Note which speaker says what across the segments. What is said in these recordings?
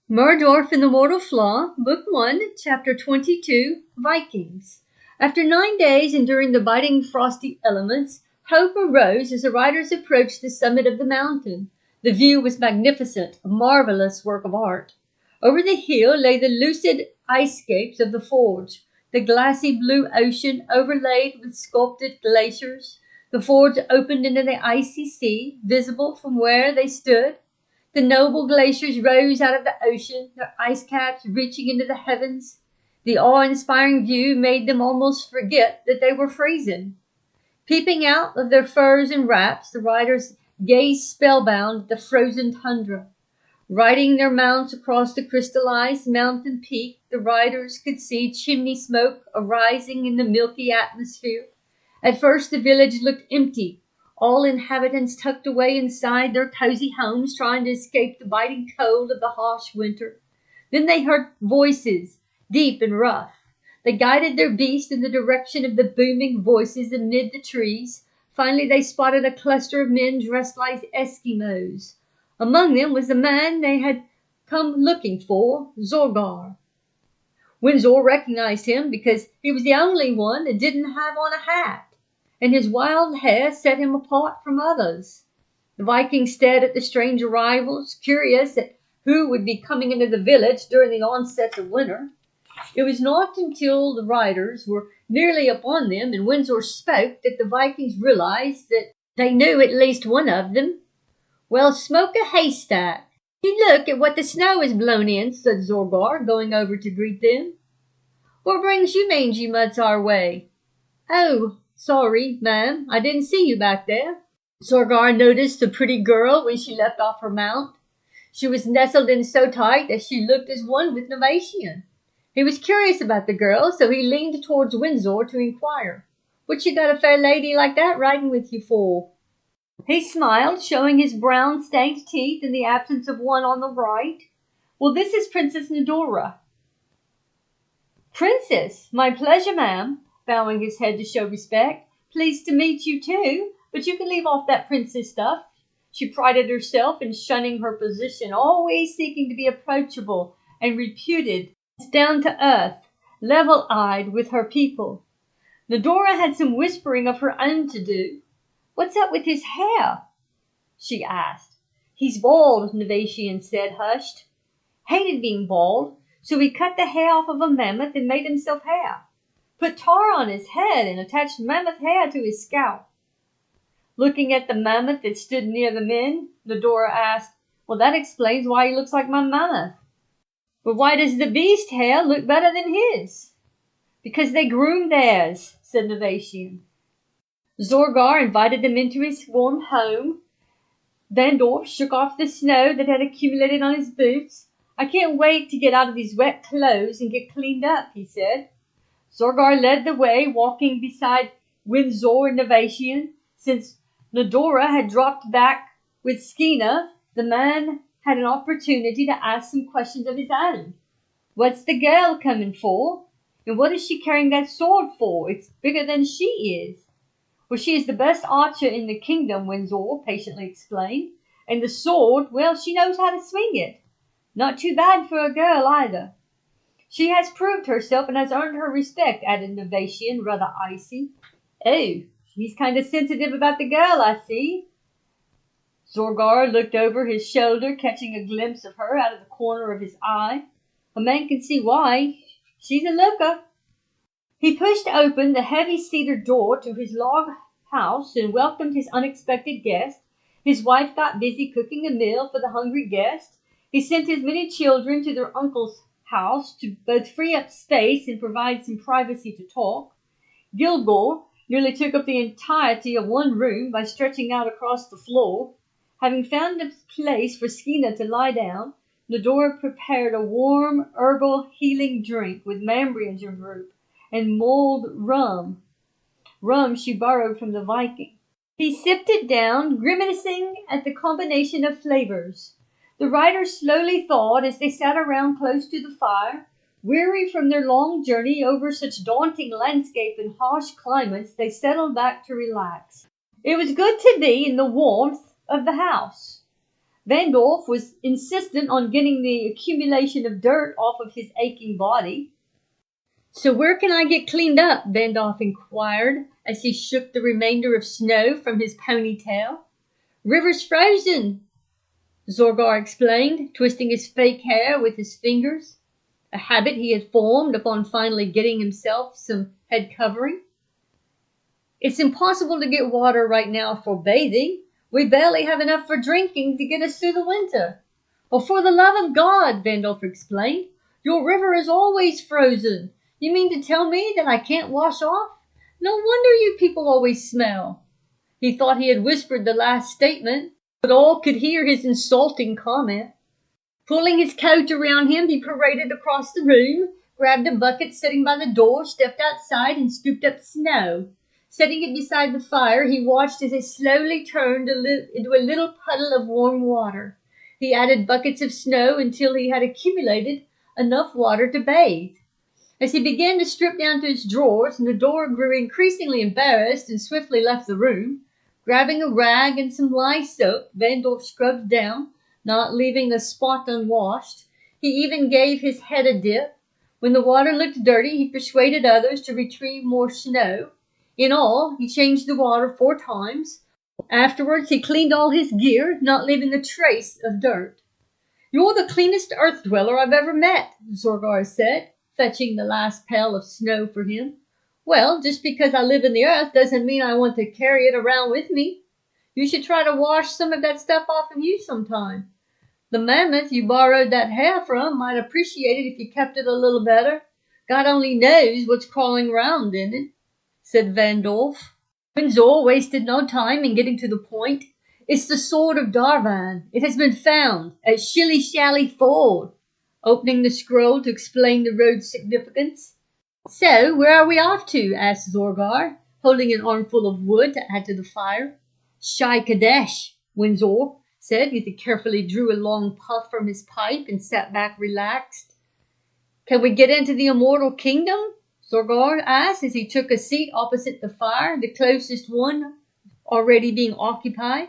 Speaker 1: Murdorf and the Mortal Flaw, Book 1, Chapter 22, Vikings. After 9 days enduring the biting frosty elements, hope arose as the riders approached the summit of the mountain. The view was magnificent, a marvelous work of art. Over the hill lay the lucid icescapes of the forge, the glassy blue ocean overlaid with sculpted glaciers. The forge opened into the icy sea, visible from where they stood. The noble glaciers rose out of the ocean, their ice caps reaching into the heavens. The awe-inspiring view made them almost forget that they were freezing. Peeping out of their furs and wraps, the riders gazed spellbound at the frozen tundra. Riding their mounts across the crystallized mountain peak, the riders could see chimney smoke arising in the milky atmosphere. At first the village looked empty, all inhabitants tucked away inside their cozy homes trying to escape the biting cold of the harsh winter. Then they heard voices, deep and rough. They guided their beast in the direction of the booming voices amid the trees. Finally they spotted a cluster of men dressed like Eskimos. Among them was the man they had come looking for, Zorgar. Windsor recognized him because he was the only one that didn't have on a hat, and his wild hair set him apart from others. The Vikings stared at the strange arrivals, curious at who would be coming into the village during the onset of winter. It was not until the riders were nearly upon them and Windsor spoke that the Vikings realized that they knew at least one of them. "Well, smoke a haystack. You look at what the snow has blown in," said Zorgar, going over to greet them. "What brings you mangy mutts our way?" "Oh, sorry, ma'am, I didn't see you back there." Zorgar noticed the pretty girl when she left off her mount. She was nestled in so tight that she looked as one with Novatian. He was curious about the girl, so he leaned towards Windsor to inquire, "What you got a fair lady like that riding with you for?" He smiled, showing his brown stained teeth in the absence of one on the right. "Well, this is Princess Murdorf." "Princess, my pleasure, ma'am," bowing his head to show respect. "Pleased to meet you, too, but you can leave off that princess stuff." She prided herself in shunning her position, always seeking to be approachable and reputed as down to earth, level-eyed with her people. Murdorf had some whispering of her own to do. "What's up with his hair?" she asked. "He's bald," Novatian said, hushed. "Hated being bald, so he cut the hair off of a mammoth and made himself hair. Put tar on his head and attached mammoth hair to his scalp." Looking at the mammoth that stood near the men, Murdorf asked, "Well, that explains why he looks like my mammoth." "But why does the beast hair look better than his?" "Because they groomed theirs," said Novatian. Zorgar invited them into his warm home. Vandorf shook off the snow that had accumulated on his boots. "I can't wait to get out of these wet clothes and get cleaned up," he said. Zorgar led the way, walking beside Windsor and Novatian. Since Murdorf had dropped back with Skeena, the man had an opportunity to ask some questions of his own. "What's the girl coming for? And what is she carrying that sword for? It's bigger than she is." "Well, she is the best archer in the kingdom," Windsor patiently explained. "And the sword, well, she knows how to swing it. Not too bad for a girl, either." "She has proved herself and has earned her respect," added Novatian, rather icy. "Oh, he's kind of sensitive about the girl, I see." Zorgar looked over his shoulder, catching a glimpse of her out of the corner of his eye. "A man can see why. She's a looker." He pushed open the heavy cedar door to his log house and welcomed his unexpected guest. His wife got busy cooking a meal for the hungry guest. He sent his many children to their uncle's house to both free up space and provide some privacy to talk. Gilgore nearly took up the entirety of one room by stretching out across the floor. Having found a place for Skeena to lie down, Murdorf prepared a warm herbal healing drink with Mambrian root and mulled rum she borrowed from the Viking. He sipped it down, grimacing at the combination of flavors. The riders slowly thawed as they sat around close to the fire. Weary from their long journey over such daunting landscape and harsh climates, they settled back to relax. It was good to be in the warmth of the house. Vandorf was insistent on getting the accumulation of dirt off of his aching body. So where can I get cleaned up? Vandorf inquired as he shook the remainder of snow from his ponytail. River's frozen, Zorgar explained, twisting his fake hair with his fingers, a habit he had formed upon finally getting himself some head covering. It's impossible to get water right now for bathing. We barely have enough for drinking to get us through the winter. Well, for the love of God, Vandorf explained, your river is always frozen. You mean to tell me that I can't wash off? No wonder you people always smell. He thought he had whispered the last statement, but all could hear his insulting comment. Pulling his coat around him, he paraded across the room, grabbed a bucket sitting by the door, stepped outside, and scooped up snow. Setting it beside the fire, he watched as it slowly turned into a little puddle of warm water. He added buckets of snow until he had accumulated enough water to bathe. As he began to strip down to his drawers, Murdorf grew increasingly embarrassed and swiftly left the room. Grabbing a rag and some lye soap, Vandorf scrubbed down, not leaving a spot unwashed. He even gave his head a dip. When the water looked dirty, he persuaded others to retrieve more snow. In all, he changed the water 4 times. Afterwards, he cleaned all his gear, not leaving a trace of dirt. You're the cleanest earth dweller I've ever met, Zorgar said, fetching the last pail of snow for him. Well, just because I live in the earth doesn't mean I want to carry it around with me. You should try to wash some of that stuff off of you sometime. The mammoth you borrowed that hair from might appreciate it if you kept it a little better. God only knows what's crawling around in it, said Vandorf. Windsor wasted no time in getting to the point. It's the sword of Darvan. It has been found at Shilly Shally Ford, opening the scroll to explain the road's significance. So, where are we off to? Asked Zorgar, holding an armful of wood to add to the fire. Shai Kadesh, Windsor said as he carefully drew a long puff from his pipe and sat back relaxed. Can we get into the immortal kingdom? Zorgar asked as he took a seat opposite the fire, the closest one already being occupied.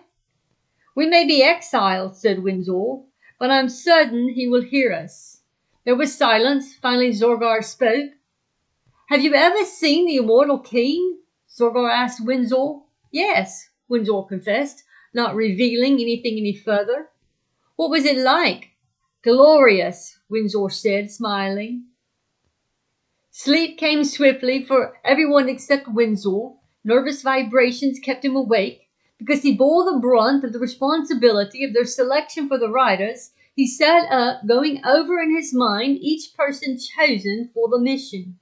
Speaker 1: We may be exiled, said Windsor, but I'm certain he will hear us. There was silence. Finally Zorgar spoke. Have you ever seen the immortal king? Zorgar asked Windsor. Yes, Windsor confessed, not revealing anything any further. What was it like? Glorious, Windsor said, smiling. Sleep came swiftly for everyone except Windsor. Nervous vibrations kept him awake. Because he bore the brunt of the responsibility of their selection for the riders, he sat up, going over in his mind each person chosen for the mission.